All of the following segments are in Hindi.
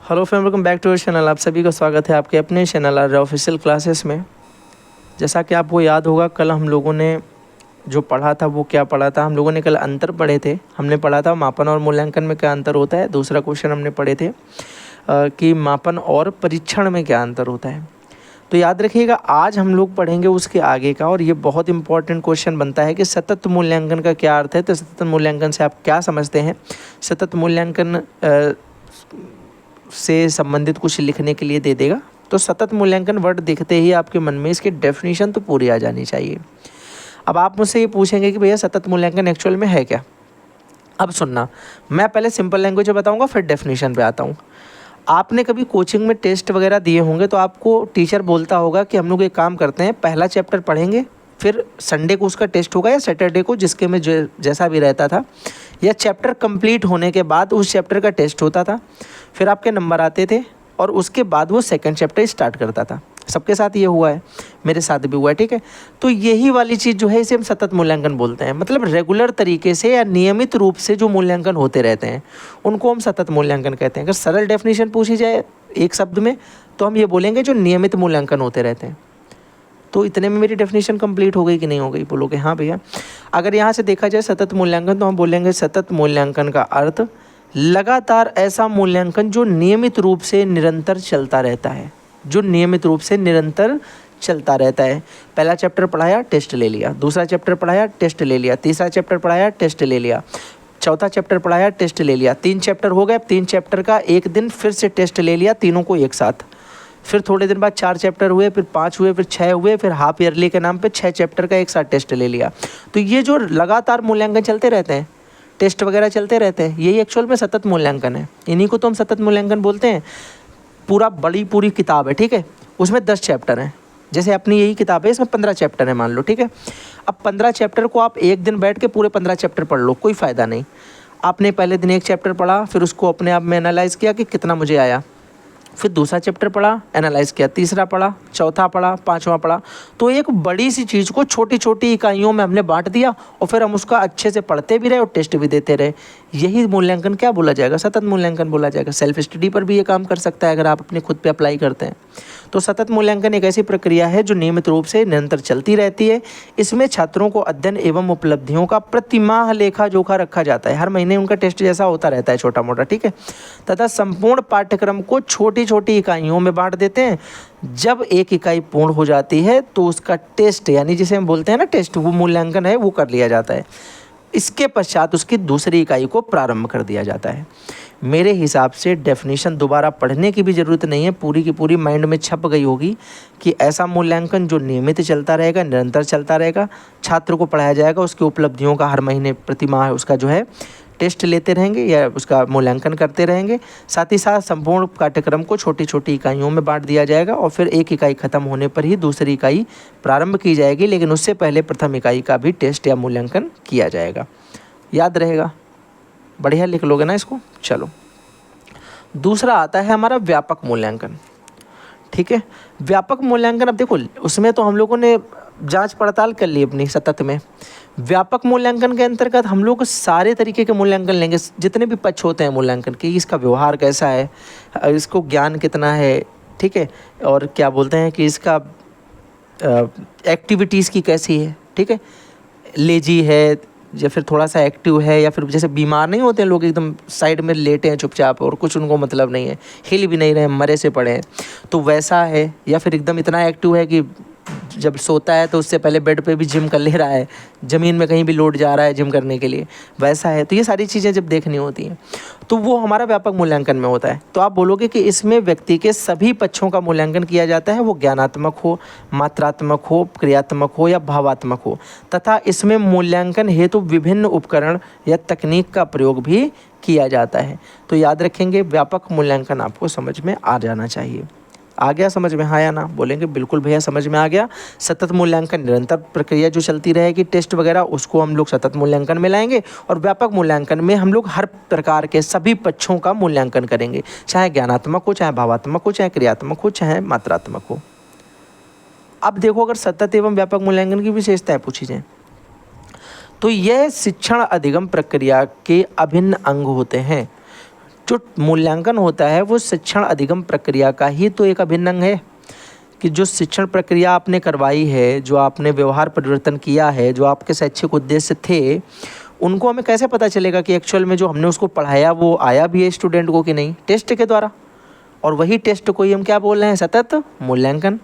Hello friend, welcome back to our channel. आप सभी का स्वागत है आपके अपने चैनल आर ऑफिशियल क्लासेस में। जैसा कि आपको याद होगा, कल हम लोगों ने जो पढ़ा था वो क्या पढ़ा था। हम लोगों ने कल अंतर पढ़े थे। हमने पढ़ा था मापन और मूल्यांकन में क्या अंतर होता है। दूसरा क्वेश्चन हमने पढ़े थे कि मापन और परीक्षण में क्या अंतर होता है। तो याद रखिएगा, आज हम लोग पढ़ेंगे उसके आगे का, और ये बहुत इंपॉर्टेंट क्वेश्चन बनता है कि सतत मूल्यांकन का क्या अर्थ है। तो सतत मूल्यांकन से आप क्या समझते हैं। सतत मूल्यांकन से संबंधित कुछ लिखने के लिए दे देगा। तो सतत मूल्यांकन वर्ड देखते ही आपके मन में इसकी डेफिनेशन तो पूरी आ जानी चाहिए। अब आप मुझसे ये पूछेंगे कि भैया सतत मूल्यांकन एक्चुअल में है क्या। अब सुनना, मैं पहले सिंपल लैंग्वेज में बताऊंगा, फिर डेफिनेशन पे आता हूँ। आपने कभी कोचिंग में टेस्ट वगैरह दिए होंगे तो आपको टीचर बोलता होगा कि हम लोग एक काम करते हैं, पहला चैप्टर पढ़ेंगे, फिर संडे को उसका टेस्ट होगा या सैटरडे को, जिसके में जैसा भी रहता था, या चैप्टर कंप्लीट होने के बाद उस चैप्टर का टेस्ट होता था, फिर आपके नंबर आते थे और उसके बाद वो सेकंड चैप्टर स्टार्ट करता था। सबके साथ ये हुआ है, मेरे साथ भी हुआ है, ठीक है। तो यही वाली चीज़ जो है इसे हम सतत मूल्यांकन बोलते हैं। मतलब रेगुलर तरीके से या नियमित रूप से जो मूल्यांकन होते रहते हैं उनको हम सतत मूल्यांकन कहते हैं। अगर सरल डेफिनेशन पूछी जाए एक शब्द में तो हम ये बोलेंगे जो नियमित मूल्यांकन होते रहते हैं। तो इतने में मेरी डेफिनेशन कंप्लीट हो गई कि नहीं हो गई, बोलोगे हाँ भैया। अगर यहाँ से देखा जाए सतत मूल्यांकन, तो हम बोलेंगे सतत मूल्यांकन का अर्थ लगातार ऐसा मूल्यांकन जो नियमित रूप से निरंतर चलता रहता है। जो नियमित रूप से निरंतर चलता रहता है। पहला चैप्टर पढ़ाया, टेस्ट ले लिया, दूसरा चैप्टर पढ़ाया, टेस्ट ले लिया, तीसरा चैप्टर पढ़ाया, टेस्ट ले लिया, चौथा चैप्टर पढ़ाया, टेस्ट ले लिया, 3 चैप्टर हो गए। 3 चैप्टर का एक दिन फिर से टेस्ट ले लिया, तीनों को एक साथ। फिर थोड़े दिन बाद 4 चैप्टर हुए, फिर 5 हुए, फिर 6 हुए, फिर हाफ ईयरली के नाम पे 6 चैप्टर का एक साथ टेस्ट ले लिया। तो ये जो लगातार मूल्यांकन चलते रहते हैं, टेस्ट वगैरह चलते रहते हैं, यही एक्चुअल में सतत मूल्यांकन है। इन्हीं को तो हम सतत मूल्यांकन बोलते हैं। पूरी किताब है, ठीक है, उसमें 10 चैप्टर हैं। जैसे अपनी यही किताब है, इसमें 15 चैप्टर है मान लो, ठीक है। अब 15 चैप्टर को आप एक दिन बैठ के पूरे 15 चैप्टर पढ़ लो, कोई फ़ायदा नहीं। आपने पहले दिन एक चैप्टर पढ़ा, फिर उसको अपने आप में एनालाइज़ किया कि कितना मुझे आया, फिर दूसरा चैप्टर पढ़ा, एनालाइज़ किया, तीसरा पढ़ा, चौथा पढ़ा, पांचवा पढ़ा। तो एक बड़ी सी चीज़ को छोटी छोटी इकाइयों में हमने बांट दिया और फिर हम उसका अच्छे से पढ़ते भी रहे और टेस्ट भी देते रहे। यही मूल्यांकन क्या बोला जाएगा, सतत मूल्यांकन बोला जाएगा। सेल्फ स्टडी पर भी ये काम कर सकता है अगर आप अपने खुद पे अप्लाई करते हैं। तो सतत मूल्यांकन एक ऐसी प्रक्रिया है जो नियमित रूप से निरंतर चलती रहती है। इसमें छात्रों को अध्ययन एवं उपलब्धियों का प्रतिमाह लेखा जोखा रखा जाता है। हर महीने उनका टेस्ट जैसा होता रहता है, छोटा मोटा, ठीक है। तथा संपूर्ण पाठ्यक्रम को छोटी छोटी इकाइयों में बांट देते हैं। जब एक इकाई पूर्ण हो जाती है तो उसका टेस्ट, यानी जिसे हम बोलते हैं ना टेस्ट, वो मूल्यांकन है, वो कर लिया जाता है। इसके पश्चात उसकी दूसरी इकाई को प्रारंभ कर दिया जाता है। मेरे हिसाब से डेफिनेशन दोबारा पढ़ने की भी ज़रूरत नहीं है, पूरी की पूरी माइंड में छप गई होगी कि ऐसा मूल्यांकन जो नियमित चलता रहेगा, निरंतर चलता रहेगा, छात्र को पढ़ाया जाएगा, उसकी उपलब्धियों का हर महीने प्रतिमाह उसका जो है टेस्ट लेते रहेंगे या उसका मूल्यांकन करते रहेंगे। साथ ही साथ संपूर्ण पाठ्यक्रम को छोटी छोटी इकाइयों में बांट दिया जाएगा और फिर एक इकाई खत्म होने पर ही दूसरी इकाई प्रारंभ की जाएगी, लेकिन उससे पहले प्रथम इकाई का भी टेस्ट या मूल्यांकन किया जाएगा। याद रहेगा, बढ़िया लिख लोगे ना इसको। चलो, दूसरा आता है हमारा व्यापक मूल्यांकन, ठीक है। व्यापक मूल्यांकन, अब देखो उसमें तो हम लोगों ने जांच पड़ताल कर ली अपनी सतत में। व्यापक मूल्यांकन के अंतर्गत हम लोग सारे तरीके के मूल्यांकन लेंगे, जितने भी पक्ष होते हैं मूल्यांकन के, इसका व्यवहार कैसा है, इसको ज्ञान कितना है, ठीक है, और क्या बोलते हैं कि इसका एक्टिविटीज़ की कैसी है, ठीक है, लेजी है या फिर थोड़ा सा एक्टिव है, या फिर जैसे बीमार नहीं होते हैं लोग, एकदम साइड में लेटे हैं चुपचाप और कुछ उनको मतलब नहीं है, हिल भी नहीं रहे, मरे से पड़े हैं, तो वैसा है। या फिर एकदम इतना एक्टिव है कि जब सोता है तो उससे पहले बेड पे भी जिम कर ले रहा है, ज़मीन में कहीं भी लोट जा रहा है जिम करने के लिए, वैसा है। तो ये सारी चीज़ें जब देखनी होती हैं तो वो हमारा व्यापक मूल्यांकन में होता है। तो आप बोलोगे कि इसमें व्यक्ति के सभी पक्षों का मूल्यांकन किया जाता है, वो ज्ञानात्मक हो, मात्रात्मक हो, क्रियात्मक हो या भावात्मक हो, तथा इसमें मूल्यांकन हेतु विभिन्न उपकरण या तकनीक का प्रयोग भी किया जाता है। तो याद रखेंगे, व्यापक मूल्यांकन आपको समझ में आ जाना चाहिए। आ गया समझ में, हाँ या ना? बोलेंगे बिल्कुल भैया समझ में आ गया। सतत मूल्यांकन निरंतर प्रक्रिया जो चलती रहेगी, टेस्ट वगैरह, उसको हम लोग सतत मूल्यांकन में लाएंगे। और व्यापक मूल्यांकन में हम लोग हर प्रकार के सभी पक्षों का मूल्यांकन करेंगे, चाहे ज्ञानात्मक हो, चाहे भावात्मक हो, चाहे क्रियात्मक हो, चाहे मात्रात्मक हो। अब देखो, अगर सतत एवं व्यापक मूल्यांकन की विशेषताएं पूछी जाए तो यह शिक्षण अधिगम प्रक्रिया के अभिन्न अंग होते हैं। जो मूल्यांकन होता है वो शिक्षण अधिगम प्रक्रिया का ही तो एक अभिन्न अंग है, कि जो शिक्षण प्रक्रिया आपने करवाई है, जो आपने व्यवहार परिवर्तन किया है, जो आपके शैक्षिक उद्देश्य थे, उनको हमें कैसे पता चलेगा कि एक्चुअल में जो हमने उसको पढ़ाया वो आया भी है स्टूडेंट को कि नहीं? टेस्ट के द्वारा। और वही टेस्ट को ही हम क्या बोल रहे हैं? सतत मूल्यांकन।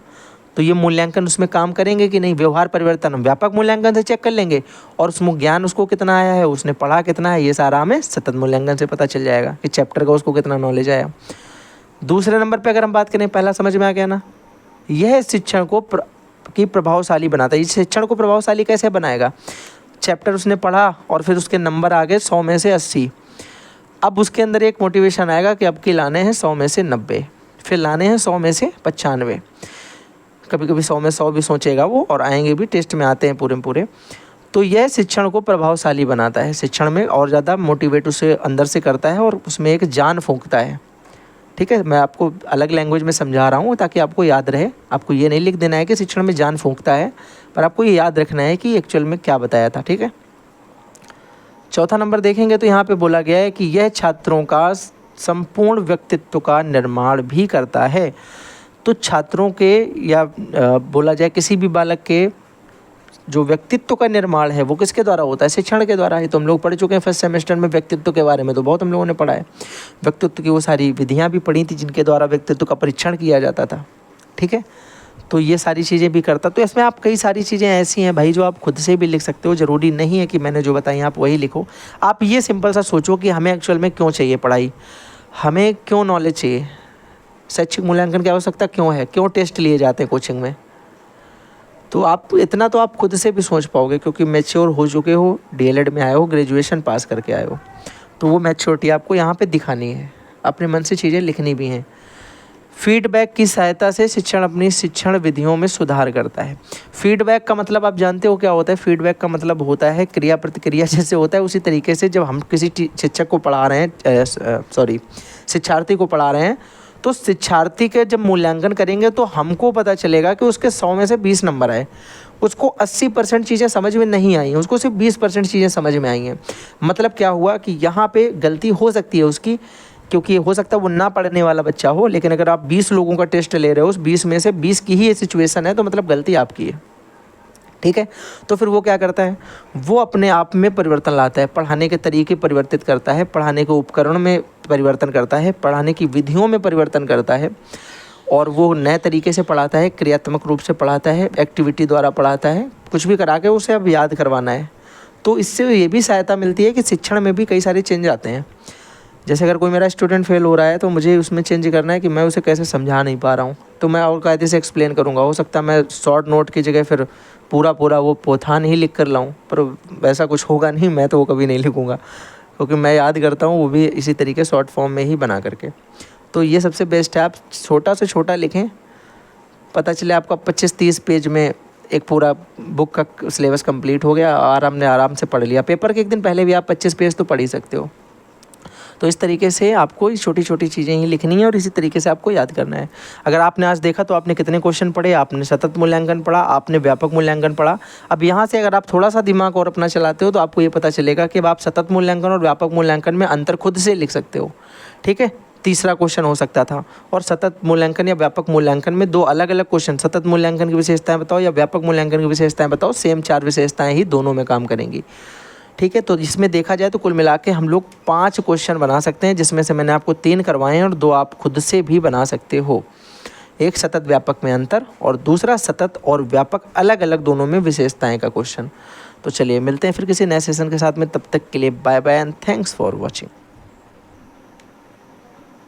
तो ये मूल्यांकन उसमें काम करेंगे कि नहीं? व्यवहार परिवर्तन हम व्यापक मूल्यांकन से चेक कर लेंगे, और उसमें ज्ञान उसको कितना आया है, उसने पढ़ा कितना है, ये सारा हमें सतत मूल्यांकन से पता चल जाएगा कि चैप्टर का उसको कितना नॉलेज आया। दूसरे नंबर पे अगर हम बात करें, पहला समझ में आ गया ना, यह शिक्षण को की प्रभावशाली बनाता है। इस शिक्षण को प्रभावशाली कैसे बनाएगा? चैप्टर उसने पढ़ा और फिर उसके नंबर आ गए 100 में से 80। अब उसके अंदर एक मोटिवेशन आएगा कि अब की लाने हैं 100 में से 90, फिर लाने हैं 100 में से 95, कभी कभी 100 में 100 भी सोचेगा वो, और आएंगे भी, टेस्ट में आते हैं पूरे। तो यह शिक्षण को प्रभावशाली बनाता है, शिक्षण में और ज़्यादा मोटिवेट उसे अंदर से करता है और उसमें एक जान फूंकता है। ठीक है, मैं आपको अलग लैंग्वेज में समझा रहा हूँ ताकि आपको याद रहे। आपको ये नहीं लिख देना है कि शिक्षण में जान फूंकता है, पर आपको ये याद रखना है कि एक्चुअल में क्या बताया था। ठीक है, चौथा नंबर देखेंगे तो यहाँ पे बोला गया है कि यह छात्रों का संपूर्ण व्यक्तित्व का निर्माण भी करता है। तो छात्रों के या बोला जाए किसी भी बालक के जो व्यक्तित्व का निर्माण है वो किसके द्वारा होता है? शिक्षण के द्वारा। है तो हम लोग पढ़ चुके हैं फर्स्ट सेमेस्टर में व्यक्तित्व के बारे में, तो बहुत हम लोगों ने पढ़ा है। व्यक्तित्व की वो सारी विधियाँ भी पढ़ी थी जिनके द्वारा व्यक्तित्व का परीक्षण किया जाता था। ठीक है, तो ये सारी चीज़ें भी करता। तो इसमें आप कई सारी चीज़ें ऐसी हैं भाई जो आप खुद से भी लिख सकते हो, ज़रूरी नहीं है कि मैंने जो बताई आप वही लिखो। आप ये सिंपल सा सोचो कि हमें एक्चुअल में क्यों चाहिए पढ़ाई, हमें क्यों नॉलेज चाहिए, शैक्षिक मूल्यांकन की आवश्यकता क्यों है, क्यों टेस्ट लिए जाते हैं कोचिंग में। तो आप इतना तो आप खुद से भी सोच पाओगे, क्योंकि मैच्योर हो चुके हो, डीएलएड में आए हो, ग्रेजुएशन पास करके आए हो, तो वो मैच्योरिटी आपको यहाँ पे दिखानी है, अपने मन से चीज़ें लिखनी भी हैं। फीडबैक की सहायता से शिक्षण अपनी शिक्षण विधियों में सुधार करता है। फीडबैक का मतलब आप जानते हो क्या होता है? फीडबैक का मतलब होता है क्रिया प्रतिक्रिया। जैसे होता है उसी तरीके से जब हम किसी शिक्षक को पढ़ा रहे हैं, शिक्षार्थी को पढ़ा रहे हैं, तो शिक्षार्थी के जब मूल्यांकन करेंगे तो हमको पता चलेगा कि उसके 100 में से 20 नंबर आए, उसको 80% चीज़ें समझ में नहीं आई हैं, उसको सिर्फ 20% चीज़ें समझ में आई हैं। मतलब क्या हुआ कि यहाँ पे गलती हो सकती है उसकी, क्योंकि हो सकता है वो ना पढ़ने वाला बच्चा हो, लेकिन अगर आप 20 लोगों का टेस्ट ले रहे हो, उस 20 में से 20 की ही ये सिचुएशन है, तो मतलब गलती आपकी है। ठीक है, तो फिर वो क्या करता है? वो अपने आप में परिवर्तन लाता है, पढ़ाने के तरीके परिवर्तित करता है, पढ़ाने के उपकरण में परिवर्तन करता है, पढ़ाने की विधियों में परिवर्तन करता है, और वो नए तरीके से पढ़ाता है, क्रियात्मक रूप से पढ़ाता है, एक्टिविटी द्वारा पढ़ाता है, कुछ भी करा के उसे अब याद करवाना है। तो इससे ये भी सहायता मिलती है कि शिक्षण में भी कई सारे चेंज आते हैं। जैसे अगर कोई मेरा स्टूडेंट फेल हो रहा है तो मुझे उसमें चेंज करना है कि मैं उसे कैसे समझा नहीं पा रहा हूँ, तो मैं और कायदे से एक्सप्लेन करूँगा। हो सकता है मैं शॉर्ट नोट की जगह फिर पूरा वो पोथान ही लिख कर लाऊँ, पर वैसा कुछ होगा नहीं, मैं तो वो कभी नहीं लिखूँगा, क्योंकि मैं याद करता हूँ वो भी इसी तरीके शॉर्ट फॉर्म में ही बना करके। तो ये सबसे बेस्ट है, आप छोटा से छोटा लिखें, पता चले आपका 25-30 पेज में एक पूरा बुक का सिलेबस कंप्लीट हो गया, आराम से पढ़ लिया। पेपर के एक दिन पहले भी आप 25 पेज तो पढ़ ही सकते हो। तो इस तरीके से आपको छोटी छोटी चीज़ें ही लिखनी है और इसी तरीके से आपको याद करना है। अगर आपने आज देखा तो आपने कितने क्वेश्चन पढ़े, आपने सतत मूल्यांकन पढ़ा, आपने व्यापक मूल्यांकन पढ़ा। अब यहाँ से अगर आप थोड़ा सा दिमाग और अपना चलाते हो तो आपको ये पता चलेगा कि अब आप सतत मूल्यांकन और व्यापक मूल्यांकन में अंतर खुद से लिख सकते हो। ठीक है, तीसरा क्वेश्चन हो सकता था, और सतत मूल्यांकन या व्यापक मूल्यांकन में दो अलग अलग क्वेश्चन, सतत मूल्यांकन की विशेषताएं बताओ या व्यापक मूल्यांकन की विशेषताएं बताओ, सेम 4 विशेषताएं ही दोनों में काम करेंगी। ठीक है, तो इसमें देखा जाए तो कुल मिला के हम लोग 5 क्वेश्चन बना सकते हैं, जिसमें से मैंने आपको 3 करवाए हैं और 2 आप खुद से भी बना सकते हो। एक सतत व्यापक में अंतर और दूसरा सतत और व्यापक अलग अलग दोनों में विशेषताएं का क्वेश्चन। तो चलिए मिलते हैं फिर किसी नए सेशन के साथ में, तब तक के लिए bye bye and thanks for watching.